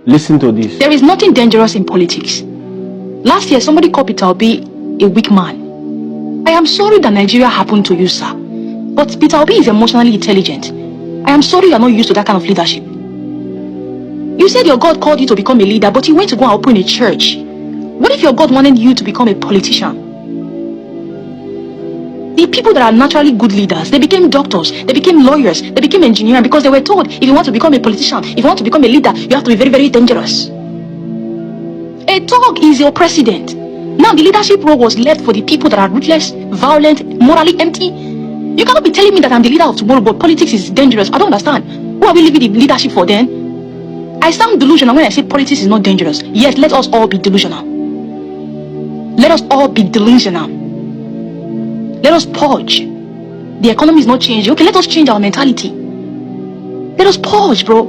Listen to this. There is nothing dangerous in politics. Last year, somebody called Peter Obi a weak man. I am sorry that Nigeria happened to you, sir. But Peter Obi is emotionally intelligent. I am sorry you are not used to that kind of leadership. You said your God called you to become a leader, but you went to go and open a church. What if your God wanted you to become a politician? The people that are naturally good leaders, they became doctors, they became lawyers, they became engineers because they were told, if you want to become a politician, if you want to become a leader, you have to be very, very dangerous. A thug is your president. Now the leadership role was left for the people that are ruthless, violent, morally empty. You cannot be telling me that I'm the leader of tomorrow, but politics is dangerous. I don't understand. Who are we leaving the leadership for then? I sound delusional when I say politics is not dangerous. Yes, let us all be delusional. Let us all be delusional. Let us purge. The economy is not changing. Okay, let us change our mentality. Let us purge, bro.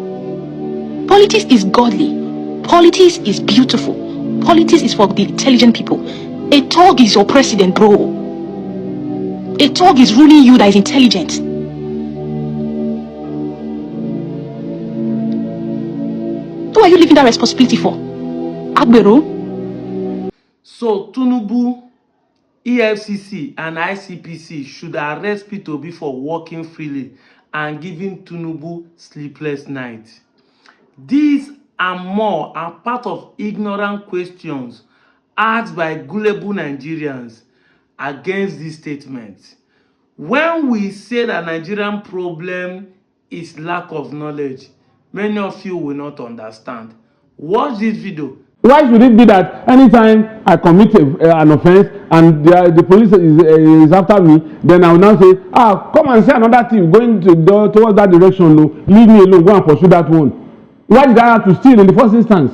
Politics is godly. Politics is beautiful. Politics is for the intelligent people. A thug is your president, bro. A thug is ruling you that is intelligent. Who are you leaving that responsibility for? Agbero? So Tinubu, EFCC and ICPC should arrest P2B for walking freely and giving Tinubu sleepless nights. These and more are part of ignorant questions asked by gullible Nigerians against this statement. When we say that Nigerian problem is lack of knowledge, many of you will not understand. Watch this video. Why should it be that anytime I commit an offense and the police is after me, then I will now say, come and say another thing going towards that direction. No, leave me alone, go and pursue that one. Why did I have to steal in the first instance?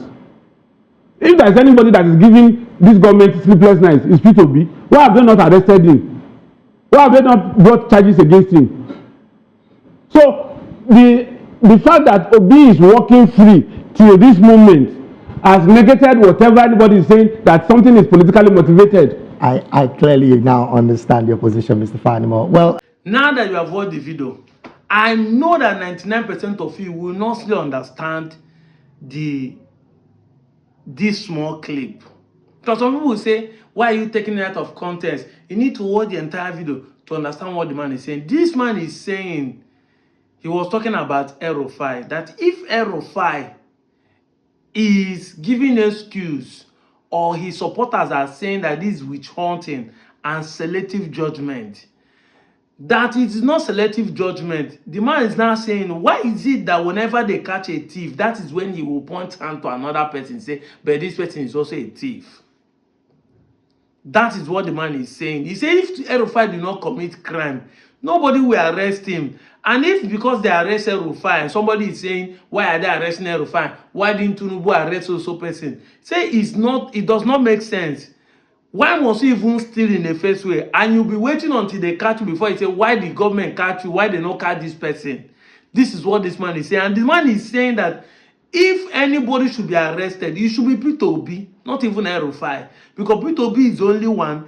If there is anybody that is giving this government sleepless nights, it's P2B. Why have they not arrested him? Why have they not brought charges against him? So the fact that Obi is walking free till this moment has negated whatever anybody is saying that something is politically motivated. I clearly now understand your position, Mr. Fanimo. Well, now that you have watched the video, I know that 99% of you will not still understand this small clip. Because some people will say, why are you taking it out of context? You need to watch the entire video to understand what the man is saying. This man is saying, he was talking about El-Rufai, that if El-Rufai is giving excuse or his supporters are saying that this is witch hunting and selective judgment, that it is not selective judgment. The man is now saying, why is it that whenever they catch a thief, that is when he will point hand to another person and say, but this person is also a thief? That is what the man is saying. He said if El-Rufai do not commit crime, nobody will arrest him. And if because they arrest El-Rufai and somebody is saying, why are they arresting El-Rufai? Why didn't Tinubu arrest so person? Say it does not make sense. Why must you even steal in the first way? And you'll be waiting until they catch you before you say, why the government catch you? Why they not catch this person? This is what this man is saying. And the man is saying that if anybody should be arrested, it should be P2B, not even El-Rufai. Because P2B is the only one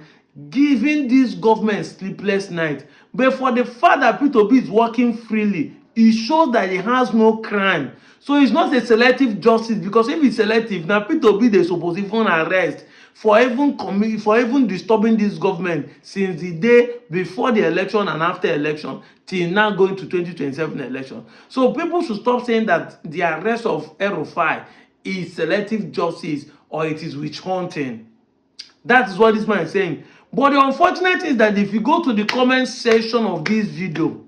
giving this government sleepless night. But for the fact that P2B is working freely, it shows that he has no crime. So it's not a selective justice, because if it's selective, now P2B they supposed to even arrest for even disturbing this government since the day before the election and after election till now going to 2027 election. So people should stop saying that the arrest of El-Rufai is selective justice or it is witch hunting. That is what this man is saying. But the unfortunate thing is that if you go to the comment section of this video,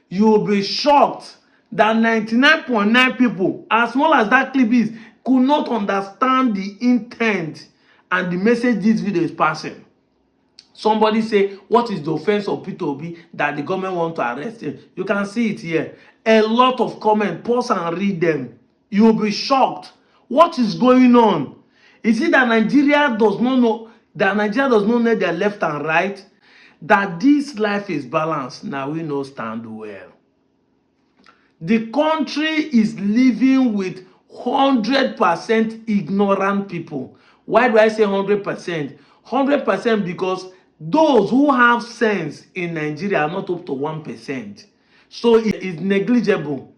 you will be shocked that 99.9 people, as small as that clip is, could not understand the intent and the message this video is passing. Somebody say, what is the offense of P2B that the government want to arrest him? You can see it here. A lot of comments. Pause and read them. You will be shocked. What is going on? Is it that Nigeria does not know their left and right? That this life is balanced? Now we know stand well. The country is living with 100% ignorant people. Why do I say 100%? 100% because those who have sense in Nigeria are not up to 1%. So it is negligible.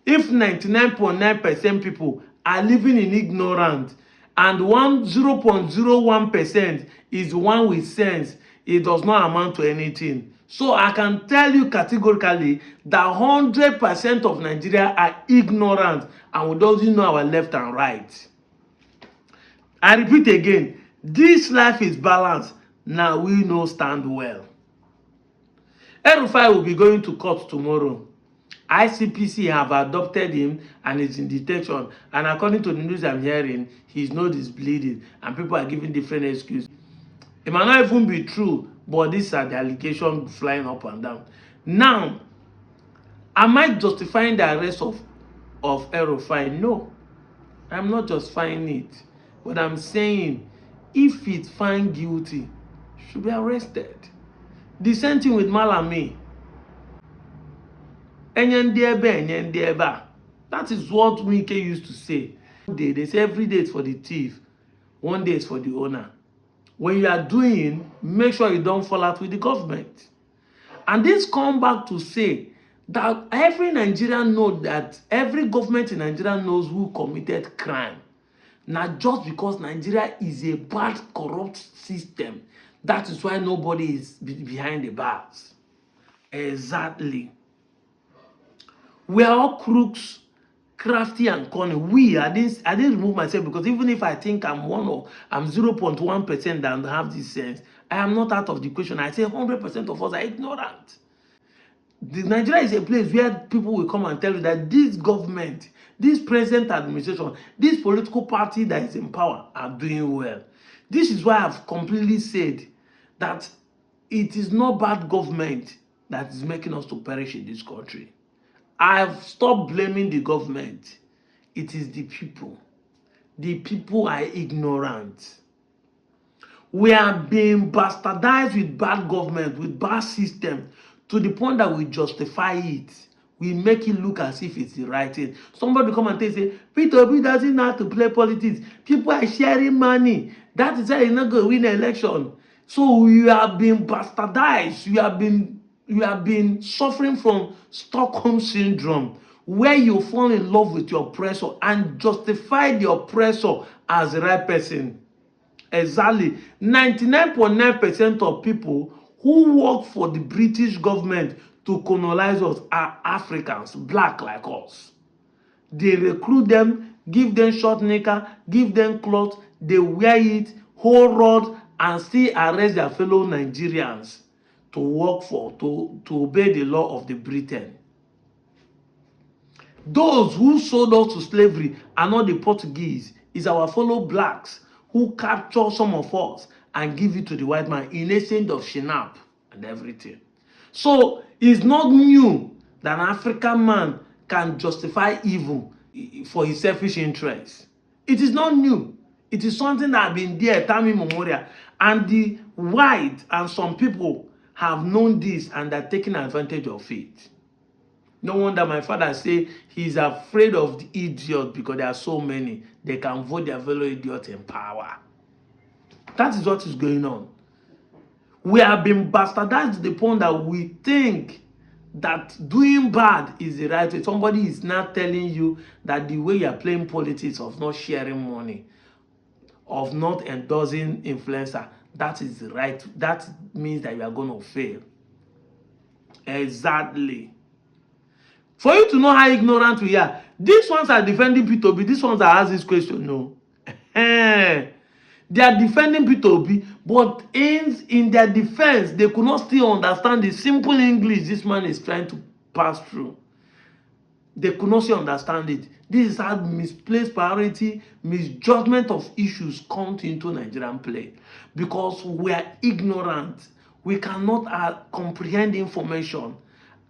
If 99.9% people are living in ignorance, and 0.01% is the one with sense. It does not amount to anything. So I can tell you categorically that 100% of Nigeria are ignorant and we don't know our left and right. I repeat again, this life is balanced. Now we know stand well. El-Rufai will be going to court tomorrow. ICPC have adopted him and is in detention. And according to the news I'm hearing, his nose is bleeding and people are giving different excuses. It might not even be true, but these are the allegations flying up and down. Now, am I justifying the arrest of El-Rufai? No, I'm not justifying it. But I'm saying, if it's found guilty, should be arrested. The same thing with Malami. That is what Wike used to say. They say every day is for the thief, one day is for the owner. When you are doing, make sure you don't fall out with the government. And this come back to say that every Nigerian knows that every government in Nigeria knows who committed crime. Not just because Nigeria is a bad, corrupt system. That is why nobody is behind the bars. Exactly. We are all crooks, crafty and cunning. I didn't remove myself because even if I think I'm 0.1% that have this sense, I am not out of the equation. I say 100% of us are ignorant. Nigeria is a place where people will come and tell you that this government, this present administration, this political party that is in power are doing well. This is why I've completely said that it is not bad government that is making us to perish in this country. I've stopped blaming the government. It is the people. The people are ignorant. We are being bastardized with bad government, with bad system, to the point that we justify it. We make it look as if it's the right thing. Somebody come and say, Peter Obi doesn't know how to play politics. People are sharing money. That is why you're not going to win an election. So you have been bastardized. You have been suffering from Stockholm syndrome, where you fall in love with your oppressor and justify the oppressor as the right person. Exactly. 99.9% of people who work for the British government to colonize us are Africans, black like us. They recruit them, give them short knicker, give them cloth, they wear it, hold rod, and still arrest their fellow Nigerians to work for, to obey the law of the Britain. Those who sold us to slavery are not the Portuguese, it's our fellow blacks who capture some of us and give it to the white man in exchange of shinap and everything. So it's not new that an African man can justify evil for his selfish interests. It is not new. It is something that has been there time immemorial. And the white and some people have known this and are taking advantage of it. No wonder my father say he's afraid of the idiots because there are so many. They can vote their fellow idiots in power. That is what is going on. We have been bastardized to the point that we think that doing bad is the right way. Somebody is not telling you that the way you are playing politics of not sharing money, of not endorsing influencer, that is the right. That means that you are going to fail. Exactly. For you to know how ignorant we are, these ones are defending P2B, these ones are asking this question. No. They are defending P2B, but in their defense, they could not still understand the simple English this man is trying to pass through. They could not still understand it. This is how misplaced priority, misjudgment of issues come into Nigerian play. Because we are ignorant. We cannot comprehend information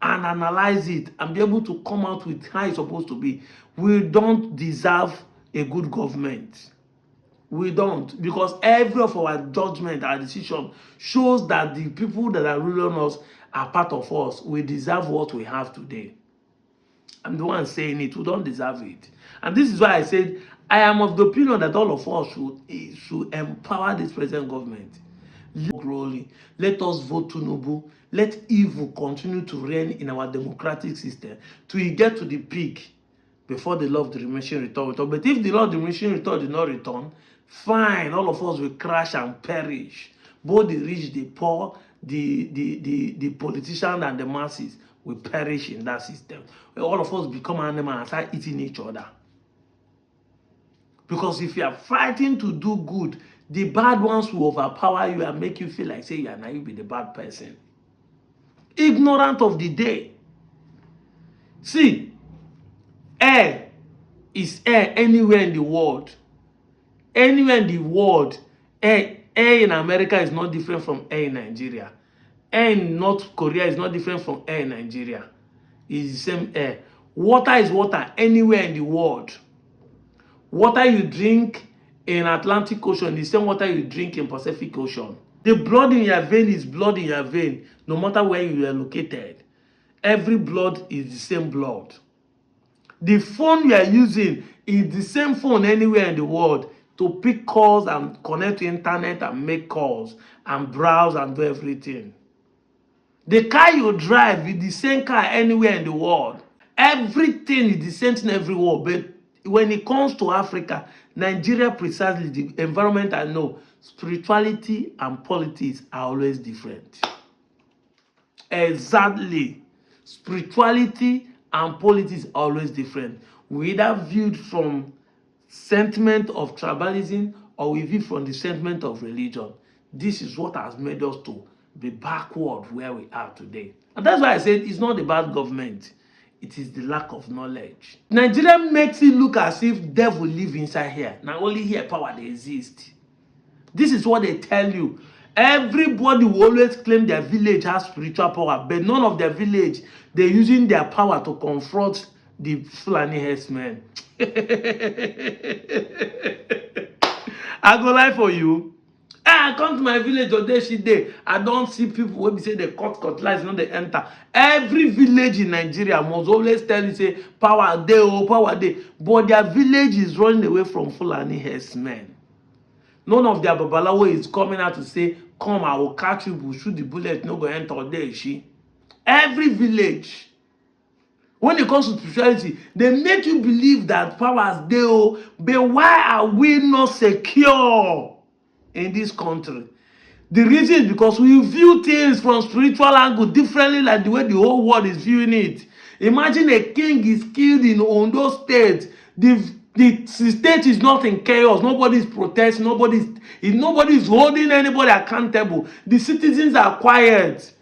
and analyze it and be able to come out with how it's supposed to be. We don't deserve a good government. We don't, because every of our judgment, our decision shows that the people that are ruling us are part of us. We deserve what we have today. I'm the one saying it. We don't deserve it. And this is why I said I am of the opinion that all of us should empower this present government. Let us vote Tinubu. Let evil continue to reign in our democratic system till we get to the peak. before the law of diminishing return return. But if the law of diminishing return did not return, fine, all of us will crash and perish. Both the rich, the poor, the politicians and the masses will perish in that system. All of us become animals and start eating each other. Because if you are fighting to do good, the bad ones will overpower you and make you feel like, say, yeah, now you be the bad person. Ignorant of the day. See, air is air anywhere in the world. Anywhere in the world, air in America is not different from air in Nigeria. Air in North Korea is not different from air in Nigeria. It's the same air. Water is water anywhere in the world. Water you drink in Atlantic Ocean is the same water you drink in Pacific Ocean. The blood in your vein is blood in your vein, no matter where you are located. Every blood is the same blood. The phone you are using is the same phone anywhere in the world to pick calls and connect to internet and make calls and browse and do everything. The car you drive is the same car anywhere in the world. Everything is the same thing everywhere. But when it comes to Africa, Nigeria precisely, the environment I know, spirituality and politics are always different. Exactly. Spirituality and politics are always different. We either viewed from sentiment of tribalism or we view from the sentiment of religion. This is what has made us to be backward where we are today. And that's why I said it's not about government. It is the lack of knowledge. Nigeria makes it look as if devil live inside here. Now only here power they exist. This is what they tell you. Everybody will always claim their village has spiritual power, but none of their village, they're using their power to confront the Fulani herdsmen. I go lie for you. I come to my village today, I don't see people when we say they cut cutlass, you know, they enter. Every village in Nigeria must always tell you, say, power day, oh, power day. But their village is running away from Fulani herdsmen. None of their babalawo is coming out to say, come, I will catch you, we'll shoot the bullet, no go enter there, she. Every village. When it comes to spirituality, they make you believe that powers there, but why are we not secure in this country? The reason is because we view things from spiritual angle differently like the way the whole world is viewing it. Imagine a king is killed in Ondo State. The state is not in chaos. Nobody is protesting. Nobody is holding anybody accountable. The citizens are quiet.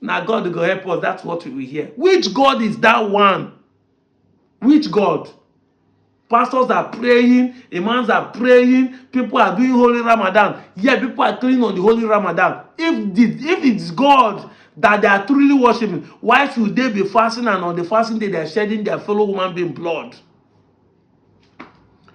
Now God will help us. That's what we will hear. Which God is that one? Which God? Pastors are praying, imams are praying, people are doing holy Ramadan. Yeah, people are cleaning on the holy Ramadan. If it's God that they are truly worshiping, why should they be fasting and on the fasting day they are shedding their fellow human being blood?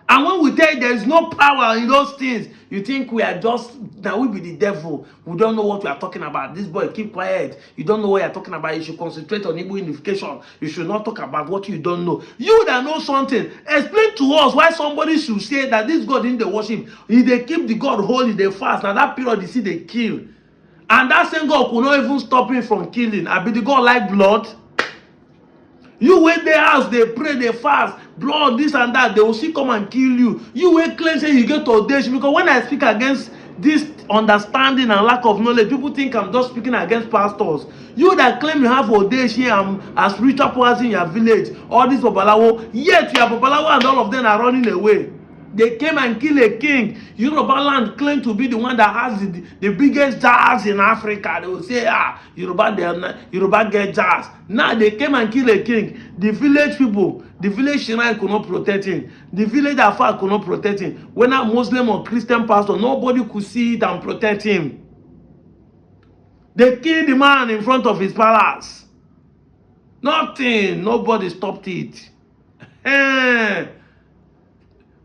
And when we tell you there is no power in those things, you think we are just, that we be the devil. We don't know what we are talking about. This boy, keep quiet. You don't know what you are talking about. You should concentrate on Igbo unification. You should not talk about what you don't know. You that know something, explain to us why somebody should say that this God in the worship, if they keep the God holy, they fast. Now that period, you see, they kill. And that same God could not even stop him from killing. I be the God like blood. You wait their house, they pray, they fast, blood, this and that, they will still come and kill you. You wait claim say you get audacious, because when I speak against this understanding and lack of knowledge, people think I'm just speaking against pastors. You that claim you have audacious and spiritual powers in your village, all this babalawo, yet your babalawo and all of them are running away. They came and killed a king. Yoruba land claimed to be the one that has the biggest jars in Africa. They will say, Yoruba get jars. Now they came and killed a king. The village people, the village shrine could not protect him. The village afar could not protect him. When a Muslim or Christian pastor, nobody could see it and protect him. They killed the man in front of his palace. Nothing. Nobody stopped it.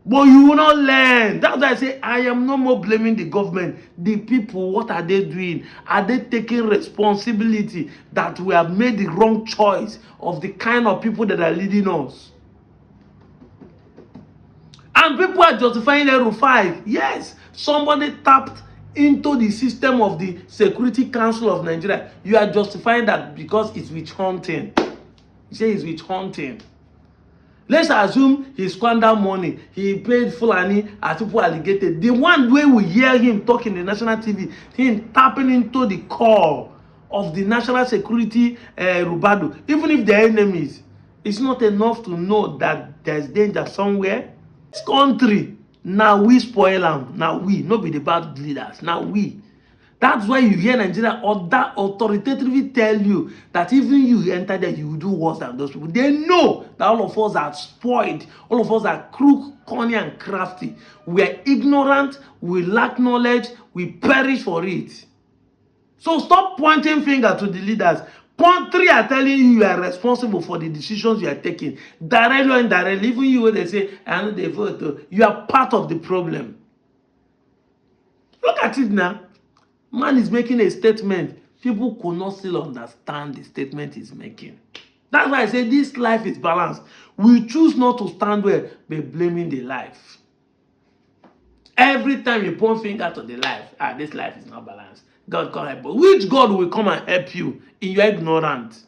But you will not learn. That's why I say I am no more blaming the government. The people, what are they doing? Are they taking responsibility that we have made the wrong choice of the kind of people that are leading us? And people are justifying Level 5. Yes, somebody tapped into the system of the Security Council of Nigeria. You are justifying that because it's witch hunting. You say it's witch hunting. Let's assume he squandered money, he paid Fulani as people alligated. The one way we hear him talking in the national TV, him tapping into the core of the national security rubado, even if they're enemies, it's not enough to know that there's danger somewhere. This country, now we spoil them. Now we, not be the bad leaders. Now we. That's why you hear Nigeria or that authoritatively tell you that even you enter there, you will do worse than those people. They know that all of us are spoiled. All of us are crook, corny, and crafty. We are ignorant. We lack knowledge. We perish for it. So stop pointing finger to the leaders. Country are telling you are responsible for the decisions you are taking. Directly or indirectly, even you when they say, I know they vote, you are part of the problem. Look at it now. Man is making a statement. People could not still understand the statement he's making. That's why I say this life is balanced. We choose not to stand where by blaming the life. Every time you point finger to the life, this life is not balanced. God can't help. But which God will come and help you in your ignorance?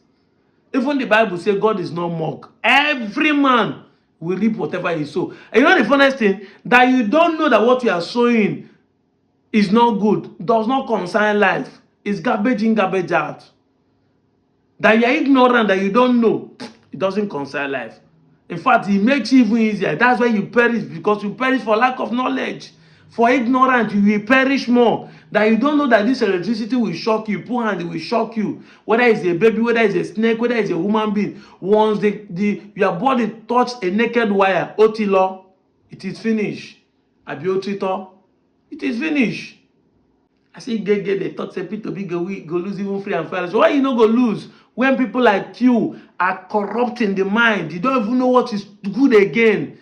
Even the Bible says God is not mocked. Every man will reap whatever he sow. And you know the funniest thing? That you don't know that what you are sowing is not good, does not concern life. It's garbage in, garbage out. That you're ignorant, that you don't know, it doesn't concern life. In fact, it makes it even easier. That's why you perish, because you perish for lack of knowledge. For ignorant, you will perish more. That you don't know that this electricity will shock you, put hand, it will shock you. Whether it's a baby, whether it's a snake, whether it's a human being. Once your body touches a naked wire, otilo, it is finished. Abiotito, it is finished. I see get they thought say P2B go lose even free and fair. So why you not go lose when people like you are corrupting the mind? You don't even know what is good again.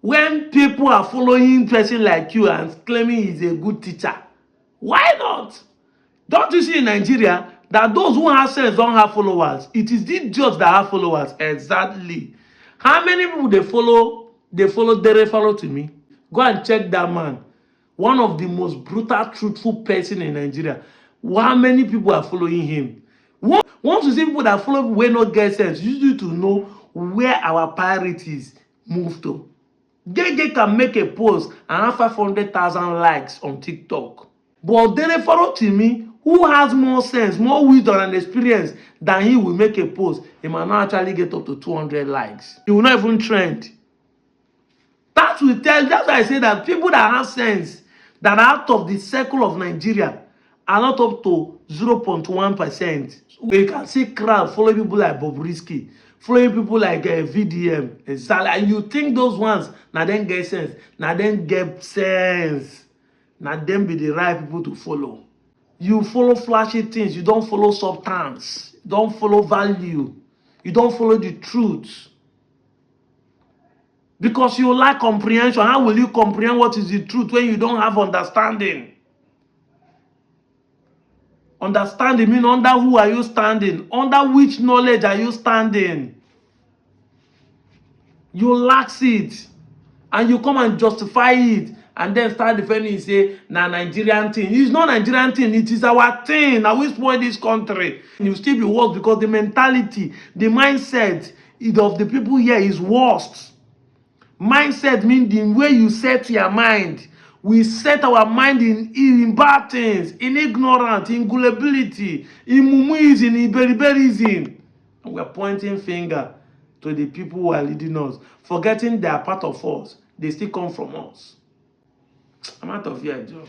When people are following person like you and claiming he's a good teacher, why not? Don't you see in Nigeria that those who have sense don't have followers? It is these idiots that have followers. Exactly. How many people they follow? They follow to me. Go and check that man. One of the most brutal, truthful person in Nigeria. How many people are following him? Once you see people that follow people where not get sense, you need to know where our priorities move to. Gege can make a post and have 500,000 likes on TikTok. But they follow to me who has more sense, more wisdom and experience than he will make a post. He might not actually get up to 200 likes. He will not even trend. That's why I say that people that have sense, that are out of the circle of Nigeria, are not up to 0.1%. We can see crowd following people like Bobrisky, following people like VDM, and you think those ones, now then get sense, now then get sense, now then be the right people to follow. You follow flashy things, you don't follow substance, you don't follow value, you don't follow the truth. Because you lack comprehension. How will you comprehend what is the truth when you don't have understanding? Understanding means under who are you standing? Under which knowledge are you standing? You lack it. And you come and justify it. And then start defending and say, na Nigerian thing. It's not Nigerian thing. It is our thing. Now we spoil this country. And you still be worse because the mentality, the mindset of the people here is worst. Mindset means the way you set your mind. We set our mind in bad things, in ignorance, in gullibility, in mumuism, in beriberism. And we're pointing finger to the people who are leading us, forgetting they are part of us. They still come from us. I'm out of here, Joe.